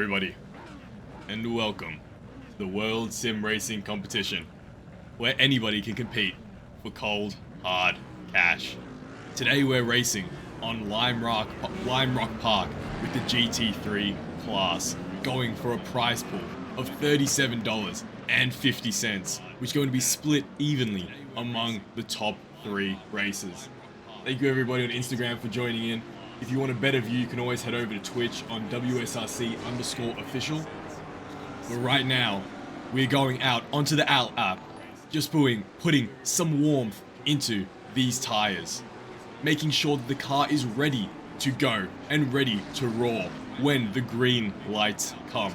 everybody, and welcome to the World Sim Racing Competition, where anybody can compete for cold, hard cash. Today we're racing on Lime Rock Park with the GT3 class, going for a prize pool of $37.50, which is going to be split evenly among the top 3 racers. Thank you everybody on Instagram for joining in. If you want a better view, you can always head over to Twitch on WSRC_official. But right now, we're going out onto the Alt app, just putting some warmth into these tires, making sure that the car is ready to go and ready to roar when the green lights come.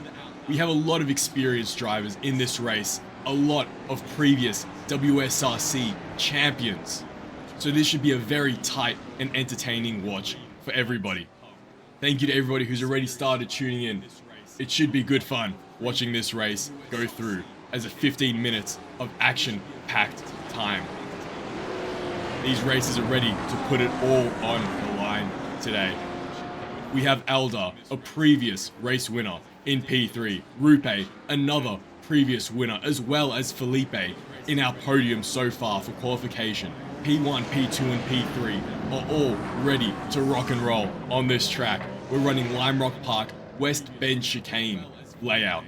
We have a lot of experienced drivers in this race, a lot of previous WSRC champions. So this should be a very tight and entertaining watch for everybody. Thank you to everybody who's already started tuning in. It should be good fun watching this race go through as a 15 minutes of action-packed time. These racers are ready to put it all on the line today. We have Eldar, a previous race winner in P3, Rupe, another previous winner, as well as Felipe in our podium so far for qualification. P1, P2 and P3 are all ready to rock and roll on this track. We're running Lime Rock Park West Bend Chicane layout.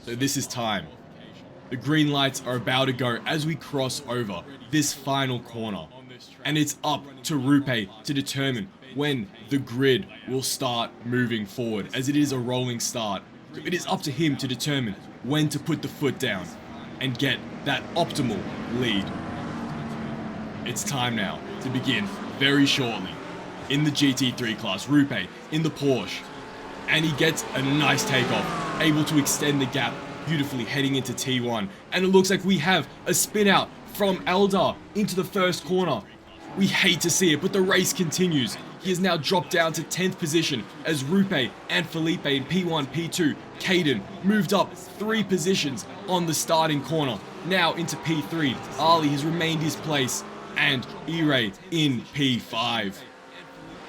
So this is time. The green lights are about to go as we cross over this final corner. And it's up to Rupe to determine when the grid will start moving forward, as it is a rolling start. So it is up to him to determine when to put the foot down and get that optimal lead. It's time now to begin very shortly in the GT3 class. Rupe in the Porsche, and he gets a nice takeoff, able to extend the gap beautifully heading into T1, and it looks like we have a spin out from Eldar into the first corner. We hate to see it, but the race continues. He has now dropped down to 10th position as Rupe and Felipe in P1, P2. Caden moved up 3 positions on the starting corner. Now into P3, Ali has remained his place, and iRacer in P5.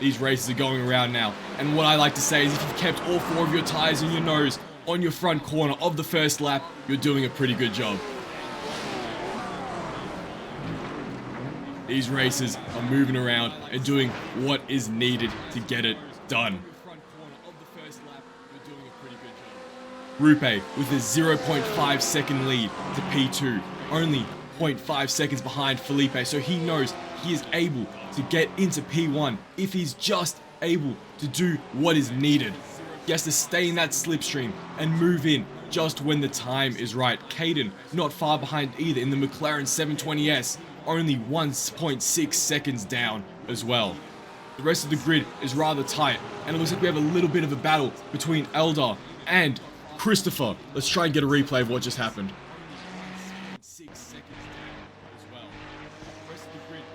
These races are going around now, and what I like to say is if you've kept all 4 of your tires in your nose on your front corner of the first lap, you're doing a pretty good job. These racers are moving around and doing what is needed to get it done. Rupe with a 0.5 second lead to P2, only 0.5 seconds behind Felipe, so he knows he is able to get into P1 if he's just able to do what is needed. He has to stay in that slipstream and move in just when the time is right. Caden not far behind either in the McLaren 720S, only 1.6 seconds down as well. The rest of the grid is rather tight, and it looks like we have a little bit of a battle between Eldar and Christopher. Let's try and get a replay of what just happened.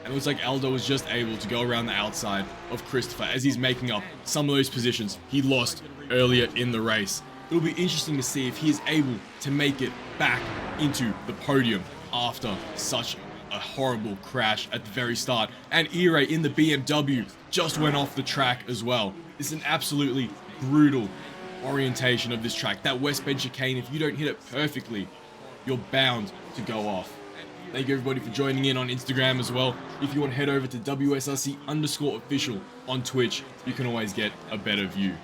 And it looks like Eldar was just able to go around the outside of Christopher as he's making up some of those positions he lost earlier in the race. It'll be interesting to see if he is able to make it back into the podium after such a horrible crash at the very start. And iRacer in the BMW just went off the track as well. It's an absolutely brutal orientation of this track. That West Bend chicane, if you don't hit it perfectly, you're bound to go off. Thank you everybody for joining in on Instagram as well. If you want to head over to WSRC_official on Twitch, you can always get a better view.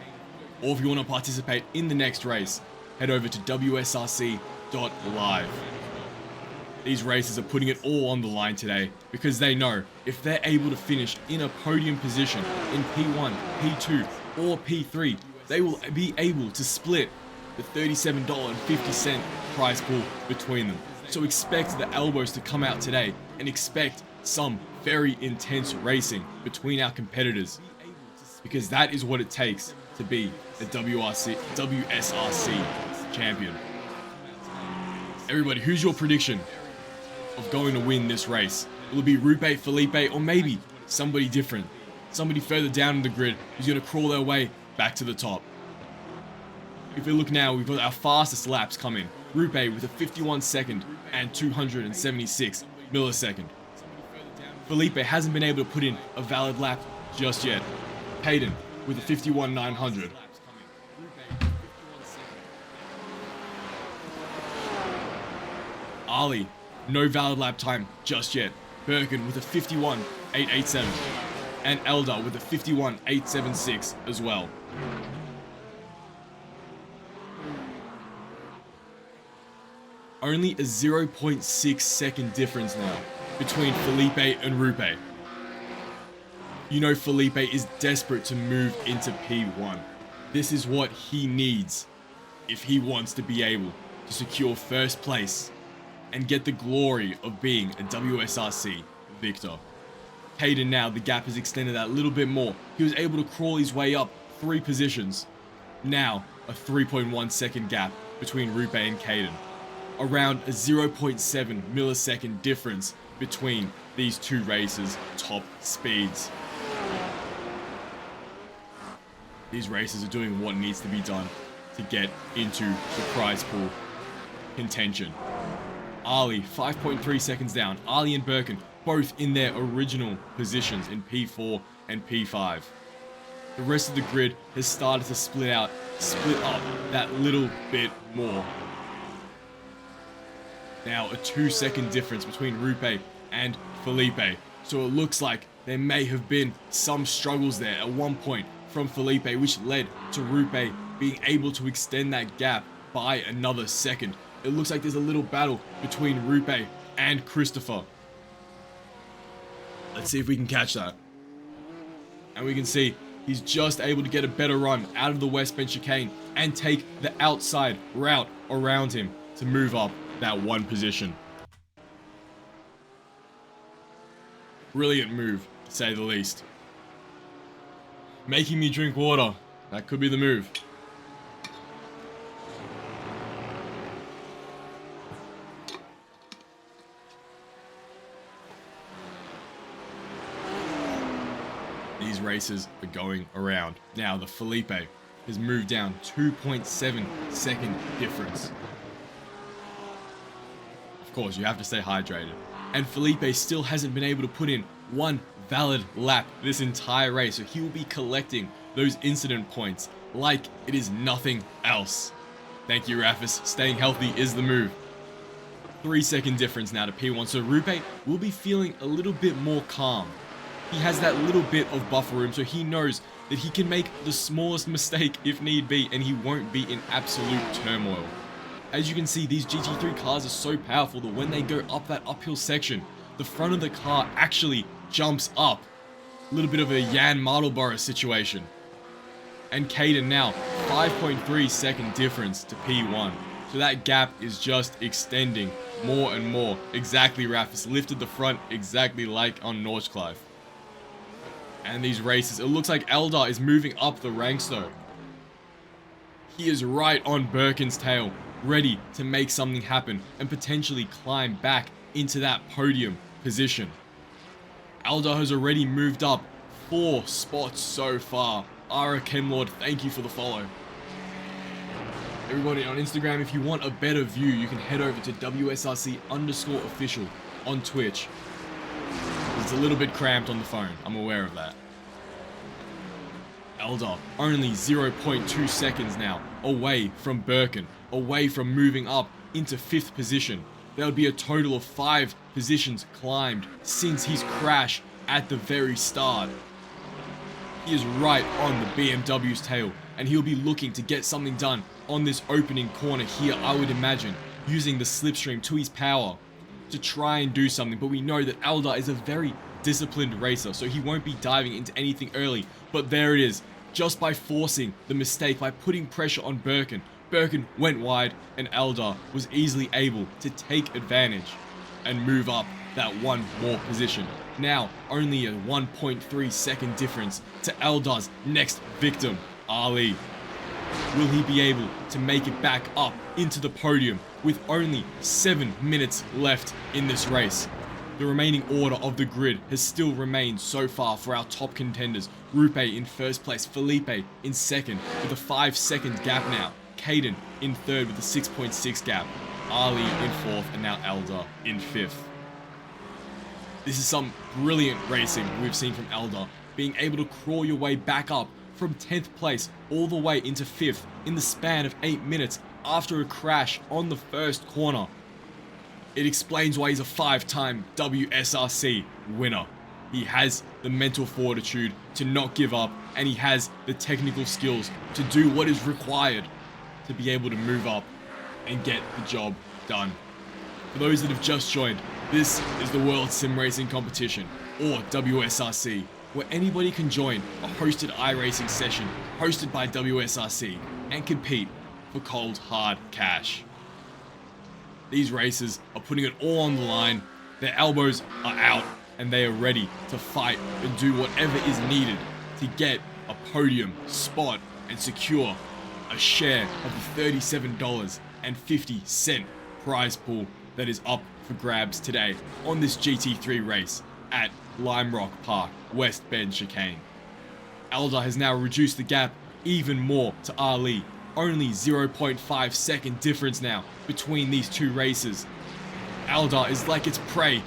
Or if you want to participate in the next race, head over to WSRC.live. These racers are putting it all on the line today because they know if they're able to finish in a podium position in P1, P2 or P3, they will be able to split the $37.50 prize pool between them. So expect the elbows to come out today and expect some very intense racing between our competitors, because that is what it takes to be the WSRC champion. Everybody, who's your prediction of going to win this race? Will it be Rupe, Felipe, or maybe somebody different? Somebody further down in the grid who's going to crawl their way back to the top? If we look now, we've got our fastest laps coming. Rupe with a 51 second and 276 millisecond. Felipe hasn't been able to put in a valid lap just yet. Hayden with a 51 900. Ali, no valid lap time just yet. Birkin with a 51.887. And Eldar with a 51.876 as well. Only a 0.6 second difference now between Felipe and Rupe. You know Felipe is desperate to move into P1. This is what he needs if he wants to be able to secure first place and get the glory of being a WSRC victor. Caden now, the gap has extended that a little bit more. He was able to crawl his way up 3 positions. Now, a 3.1 second gap between Rupe and Caden. Around a 0.7 millisecond difference between these two racers' top speeds. These racers are doing what needs to be done to get into the prize pool contention. Ali, 5.3 seconds down. Ali and Birkin, both in their original positions in P4 and P5. The rest of the grid has started to split up that little bit more. Now a 2-second difference between Rupe and Felipe. So it looks like there may have been some struggles there at one point from Felipe, which led to Rupe being able to extend that gap by another second. It looks like there's a little battle between Rupe and Christopher. Let's see if we can catch that. And we can see he's just able to get a better run out of the West Bend chicane and take the outside route around him to move up that 1 position. Brilliant move, to say the least. Making me drink water. That could be the move. These races are going around. Now the Felipe has moved down 2.7 second difference. Of course, you have to stay hydrated. And Felipe still hasn't been able to put in 1 valid lap this entire race, so he will be collecting those incident points like it is nothing else. Thank you, Rafis. Staying healthy is the move. 3-second difference now to P1, so Rupe will be feeling a little bit more calm. He has that little bit of buffer room, so he knows that he can make the smallest mistake if need be, and he won't be in absolute turmoil. As you can see, these GT3 cars are so powerful that when they go up that uphill section, the front of the car actually jumps up. A little bit of a Jan Martelborough situation. And Caden now, 5.3 second difference to P1. So that gap is just extending more and more. Exactly, Rafis lifted the front exactly like on Northcliffe. And these races, it looks like Eldar is moving up the ranks though. He is right on Birkin's tail, ready to make something happen and potentially climb back into that podium position. Eldar has already moved up 4 spots so far. Ara Kenlord, thank you for the follow. Everybody on Instagram, if you want a better view, you can head over to WSRC_official on Twitch. It's a little bit cramped on the phone, I'm aware of that. Eldar, only 0.2 seconds now away from Birkin, away from moving up into 5th position. There would be a total of 5 positions climbed since his crash at the very start. He is right on the BMW's tail, and he'll be looking to get something done on this opening corner here, I would imagine, using the slipstream to his power to try and do something. But we know that Eldar is a very disciplined racer, so he won't be diving into anything early. But there it is, just by forcing the mistake, by putting pressure on Birkin. Birkin went wide, and Eldar was easily able to take advantage and move up that 1 more position. Now, only a 1.3 second difference to Eldar's next victim, Ali. Will he be able to make it back up into the podium with only 7 minutes left in this race? The remaining order of the grid has still remained so far for our top contenders. Rupe in 1st place, Felipe in 2nd with a 5-second gap now. Caden in 3rd with a 6.6 gap. Ali in 4th, and now Eldar in 5th. This is some brilliant racing we've seen from Eldar, being able to crawl your way back up from 10th place all the way into 5th in the span of 8 minutes after a crash on the 1st corner. It explains why he's a 5-time WSRC winner. He has the mental fortitude to not give up, and he has the technical skills to do what is required to be able to move up and get the job done. For those that have just joined, this is the World Sim Racing Competition, or WSRC, where anybody can join a hosted iRacing session hosted by WSRC and compete for cold hard cash. These racers are putting it all on the line, their elbows are out, and they are ready to fight and do whatever is needed to get a podium spot and secure a share of the $37.50 prize pool that is up for grabs today on this GT3 race at Lime Rock Park, West Bend Chicane. Eldar has now reduced the gap even more to Ali. Only 0.5 second difference now between these two racers. Eldar is like its prey.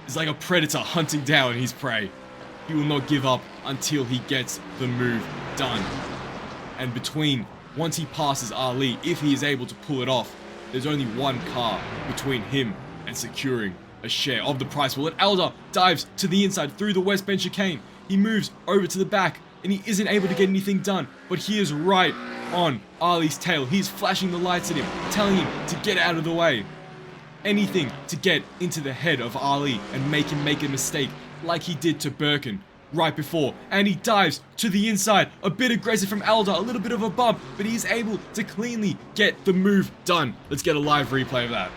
It's like a predator hunting down his prey. He will not give up until he gets the move done. And once he passes Ali, if he is able to pull it off, there's only one car between him and securing a share of the prize pool. And Eldar dives to the inside through the West Bend Chicane. He moves over to the back and he isn't able to get anything done, but he is right on Ali's tail. He's flashing the lights at him, telling him to get out of the way. Anything to get into the head of Ali and make him make a mistake like he did to Birkin right before. And he dives to the inside, a bit aggressive from Eldar, a little bit of a bump, but he's able to cleanly get the move done. Let's get a live replay of that.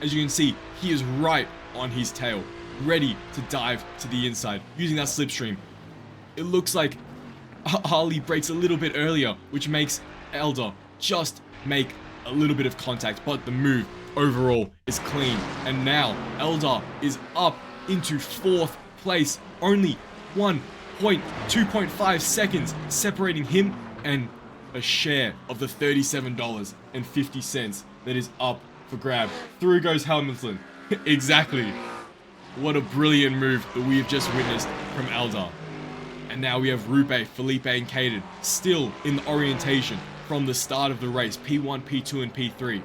As you can see, he is right on his tail, ready to dive to the inside, using that slipstream. It looks like Ali breaks a little bit earlier, which makes Eldar just make a little bit of contact, but the move overall is clean. And now Eldar is up into 4th place, only 2.5 seconds separating him and a share of the $37.50 that is up for grab. Through goes Helmslin. Exactly. What a brilliant move that we have just witnessed from Eldar. And now we have Rupe, Felipe, and Caden still in the orientation from the start of the race, P1, P2, and P3.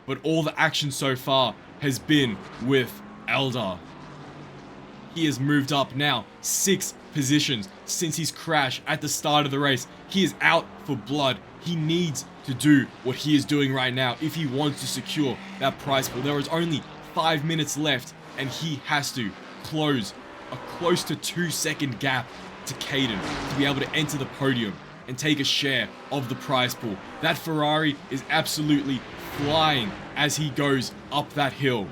But all the action so far has been with Eldar. He has moved up now 6 positions since his crash at the start of the race. He is out for blood. He needs to do what he is doing right now if he wants to secure that prize pool. There is only 5 minutes left and he has to close a close to 2-second gap to Caden to be able to enter the podium and take a share of the prize pool. That Ferrari is absolutely flying as he goes up that hill.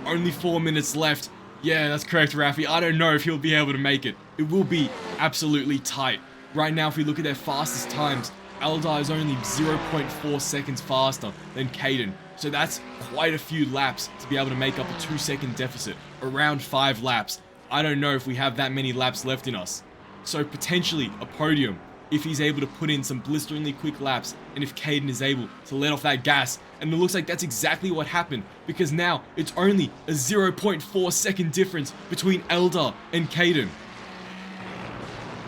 Only 4 minutes left. Yeah, that's correct, Rafi. I don't know if he'll be able to make it. It will be absolutely tight. Right now, if we look at their fastest times, Eldar is only 0.4 seconds faster than Caden. So that's quite a few laps to be able to make up a 2-second deficit. Around 5 laps. I don't know if we have that many laps left in us. So potentially a podium if he's able to put in some blisteringly quick laps and if Caden is able to let off that gas. And it looks like that's exactly what happened, because now it's only a 0.4 second difference between Eldar and Caden.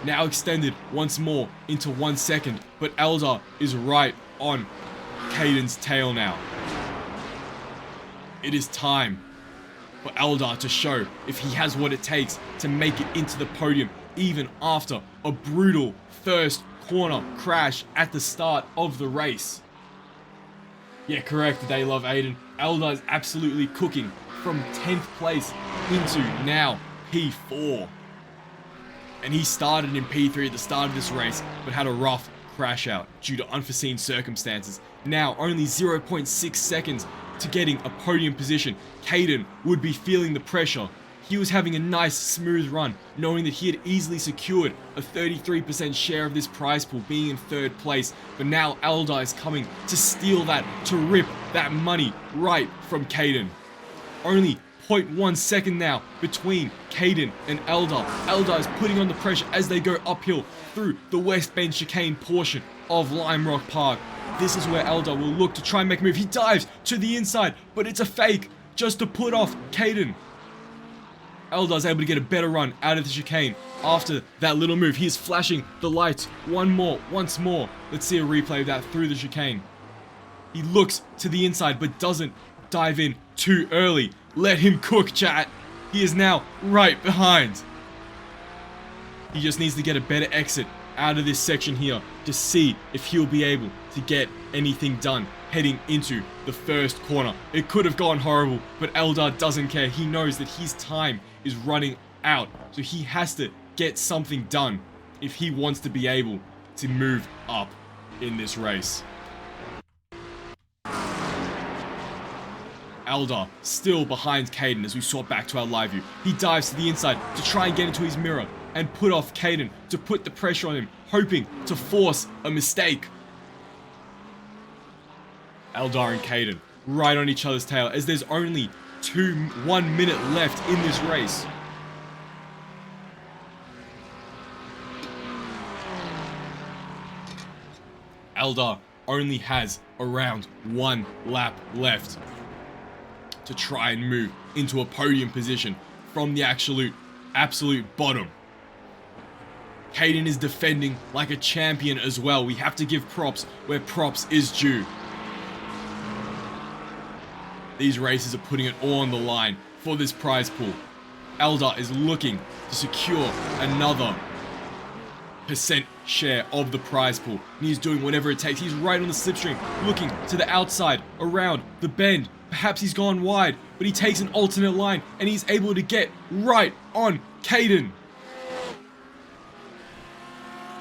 Now extended once more into 1 second, but Eldar is right on Caden's tail now. It is time for Eldar to show if he has what it takes to make it into the podium, even after a brutal first corner crash at the start of the race. Yeah, correct, they love Aiden. Eldar is absolutely cooking from 10th place into now P4. And he started in P3 at the start of this race, but had a rough crash out due to unforeseen circumstances. Now only 0.6 seconds to getting a podium position. Caden would be feeling the pressure. He was having a nice smooth run, knowing that he had easily secured a 33% share of this prize pool, being in 3rd place. But now Eldar is coming to steal that, to rip that money right from Caden. Only 0.1 second now between Caden and Eldar. Eldar is putting on the pressure as they go uphill through the West Bend Chicane portion of Lime Rock Park. This is where Eldar will look to try and make a move. He dives to the inside, but it's a fake just to put off Caden. Eldar's able to get a better run out of the chicane after that little move. He is flashing the lights once more. Let's see a replay of that through the chicane. He looks to the inside but doesn't dive in too early. Let him cook, chat. He is now right behind. He just needs to get a better exit out of this section here to see if he'll be able to get anything done heading into the first corner. It could have gone horrible, but Eldar doesn't care. He knows that his time is running out, so he has to get something done if he wants to be able to move up in this race. Eldar still behind Caden as we swap back to our live view. He dives to the inside to try and get into his mirror and put off Caden, to put the pressure on him, hoping to force a mistake. Eldar and Caden right on each other's tail as there's only 1 minute left in this race. Eldar only has around 1 lap left to try and move into a podium position from the absolute bottom. Caden is defending like a champion as well. We have to give props where props is due. These racers are putting it all on the line for this prize pool. Eldar is looking to secure another percent share of the prize pool, and he's doing whatever it takes. He's right on the slipstream, looking to the outside, around the bend. Perhaps he's gone wide, but he takes an alternate line, and he's able to get right on Caden.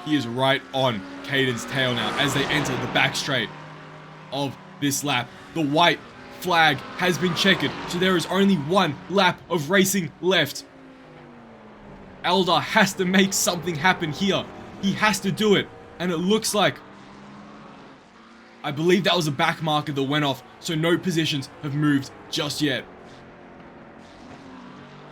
He is right on Caden's tail now as they enter the back straight of this lap. The white flag has been checkered, so there is only 1 lap of racing left. Eldar has to make something happen here. He has to do it, and it looks like, I believe that was a back marker that went off, so no positions have moved just yet.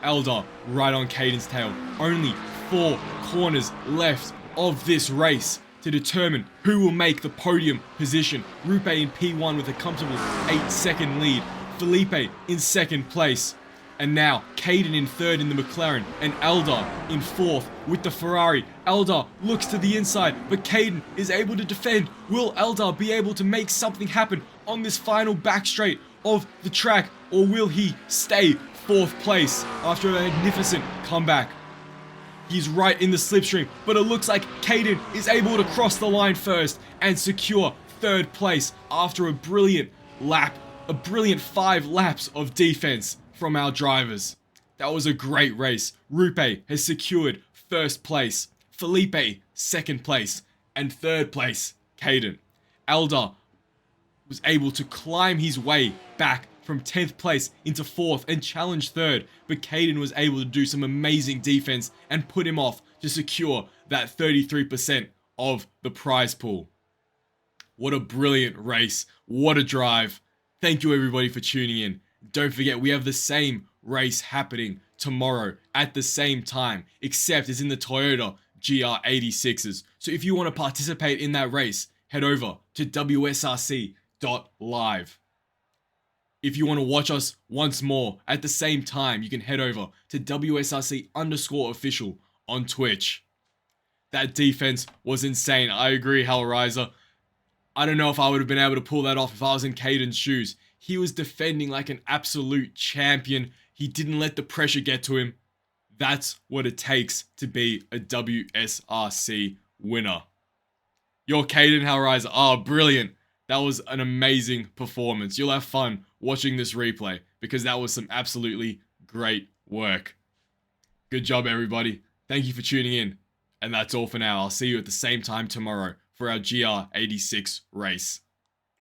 Eldar right on Caden's tail. Only 4 corners left of this race to determine who will make the podium position. Rupe in P1 with a comfortable 8-second lead. Felipe in 2nd place. And now Caden in 3rd in the McLaren and Eldar in 4th with the Ferrari. Eldar looks to the inside, but Caden is able to defend. Will Eldar be able to make something happen on this final back straight of the track, or will he stay 4th place after a magnificent comeback? He's right in the slipstream, but it looks like Caden is able to cross the line first and secure 3rd place after a brilliant lap, a brilliant 5 laps of defense from our drivers. That was a great race. Rupe has secured 1st place, Felipe 2nd place, and 3rd place, Caden. Eldar was able to climb his way back from 10th place into 4th and challenge 3rd, but Caden was able to do some amazing defense and put him off to secure that 33% of the prize pool. What a brilliant race. What a drive. Thank you everybody for tuning in. Don't forget, we have the same race happening tomorrow at the same time, except it's in the Toyota GR86s. So if you want to participate in that race, head over to WSRC.live. If you want to watch us once more at the same time, you can head over to WSRC_official on Twitch. That defense was insane. I agree, Hellraiser. I don't know if I would have been able to pull that off if I was in Caden's shoes. He was defending like an absolute champion. He didn't let the pressure get to him. That's what it takes to be a WSRC winner. Your Caden, Hellraiser. Oh, brilliant. That was an amazing performance. You'll have fun watching this replay because that was some absolutely great work. Good job, everybody. Thank you for tuning in. And that's all for now. I'll see you at the same time tomorrow for our GR86 race.